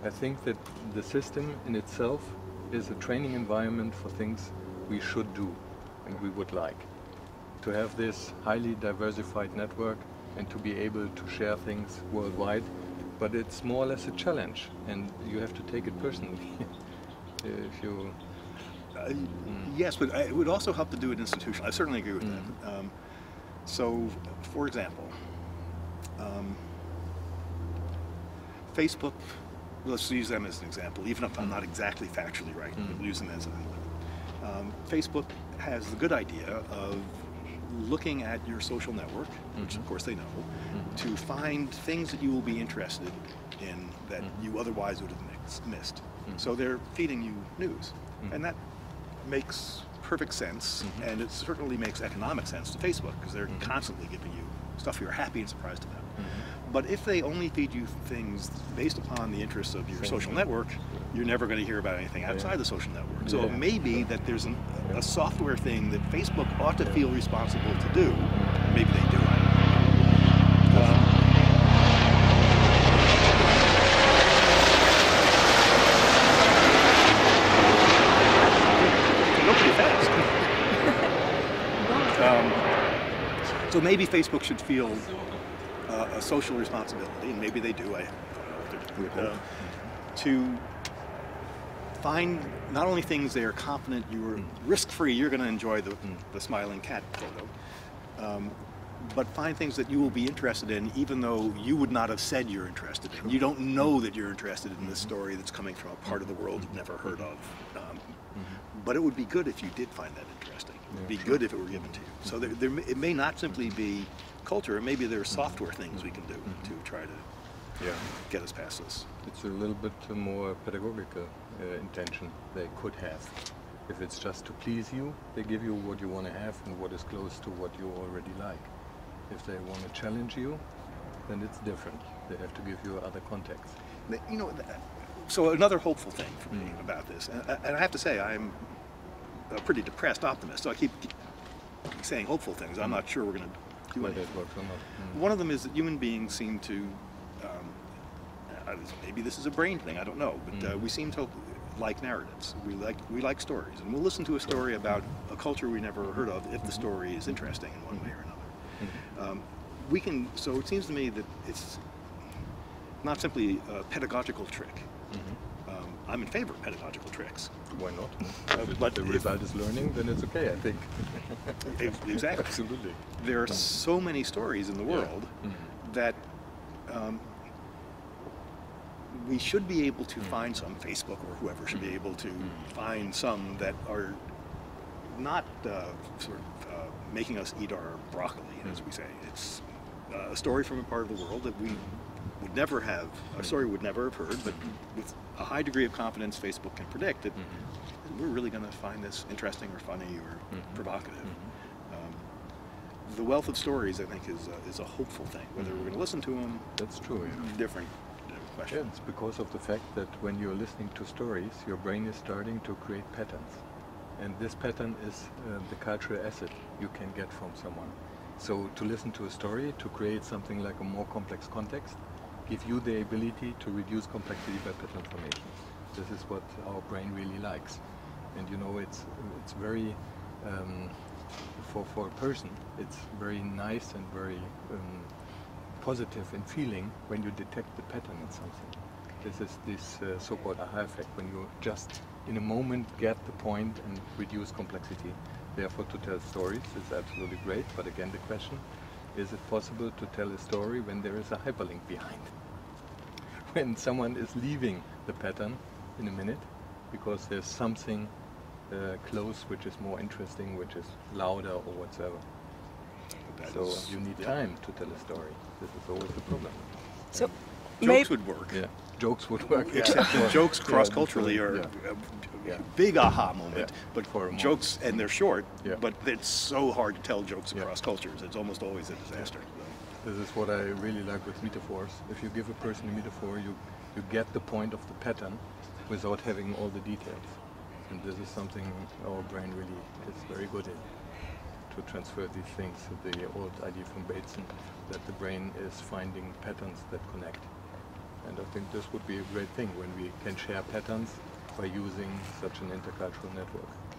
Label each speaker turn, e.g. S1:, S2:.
S1: I think that the system in itself is a training environment for things we should do and we would like. To have this highly diversified network and to be able to share things worldwide, but it's more or less a challenge and you have to take it personally. If you...
S2: Yes, but it would also help to do it institutionally. I certainly agree with that. So, for example, Facebook, let's use them as an example, even if I'm not exactly factually right, we'll use them as an example. Facebook has the good idea of looking at your social network, which of course they know, to find things that you will be interested in that you otherwise would have missed. So they're feeding you news. And that makes perfect sense, and it certainly makes economic sense to Facebook, because they're constantly giving you stuff you're happy and surprised about. But if they only feed you things based upon the interests of your social network, you're never going to hear about anything outside the social network. So it may be that there's a software thing that Facebook ought to feel responsible to do. Maybe they do, I don't know. So maybe Facebook should feel a social responsibility, and maybe they do, I don't know, to find not only things they are confident you're risk-free, you're going to enjoy the smiling cat photo, but find things that you will be interested in even though you would not have said you're interested in. You don't know that you're interested in this story that's coming from a part of the world you've never heard of. But it would be good if you did find that interesting. It would be good if it were given to you. So it may not simply be culture, maybe there are software things we can do to try to get us past this.
S1: It's a little bit more pedagogical intention they could have. If it's just to please you, they give you what you want to have and what is close to what you already like. If they want to challenge you, then it's different. They have to give you other context.
S2: You know, so another hopeful thing for me about this, and I have to say I'm a pretty depressed optimist, so I keep saying hopeful things. I'm not sure we're going to do anything. One of them is that human beings seem to, maybe this is a brain thing, I don't know, but we seem to like narratives. We like stories, and we'll listen to a story about a culture we never heard of if the story is interesting in one way or another. So it seems to me that it's not simply a pedagogical trick. I'm in favor of pedagogical tricks.
S1: Why not? But the result is learning, then it's okay, I think.
S2: Exactly.
S1: Absolutely.
S2: There are so many stories in the world that we should be able to find some, Facebook or whoever should be able to find some that are not making us eat our broccoli, as we say. It's a story from a part of the world that we would never have, a story would never have heard, but with a high degree of confidence Facebook can predict that we're really going to find this interesting or funny or provocative. The wealth of stories, I think, is a hopeful thing. Whether we're going to listen to them,
S1: that's true.
S2: Different question.
S1: Yeah, it's because of the fact that when you're listening to stories, your brain is starting to create patterns. And this pattern is the cultural asset you can get from someone. So to listen to a story, to create something like a more complex context, give you the ability to reduce complexity by pattern formation. This is what our brain really likes. And you know, it's very, for a person, it's very nice and very positive in feeling when you detect the pattern in something. This is this so-called aha effect, when you just in a moment get the point and reduce complexity. Therefore, to tell stories is absolutely great, but again the question, is it possible to tell a story when there is a hyperlink behind? When someone is leaving the pattern in a minute, because there's something close which is more interesting, which is louder or whatsoever. So you need time to tell a story. This is always the problem.
S2: So jokes would work.
S1: Yeah, jokes would work.
S2: Except that jokes cross-culturally are a big aha moment, but for jokes, and they're short, but it's so hard to tell jokes across cultures. It's almost always a disaster.
S1: This is what I really like with metaphors. If you give a person a metaphor, you get the point of the pattern without having all the details. And this is something our brain really is very good at, to transfer these things. The old idea from Bateson that the brain is finding patterns that connect. And I think this would be a great thing when we can share patterns by using such an intercultural network.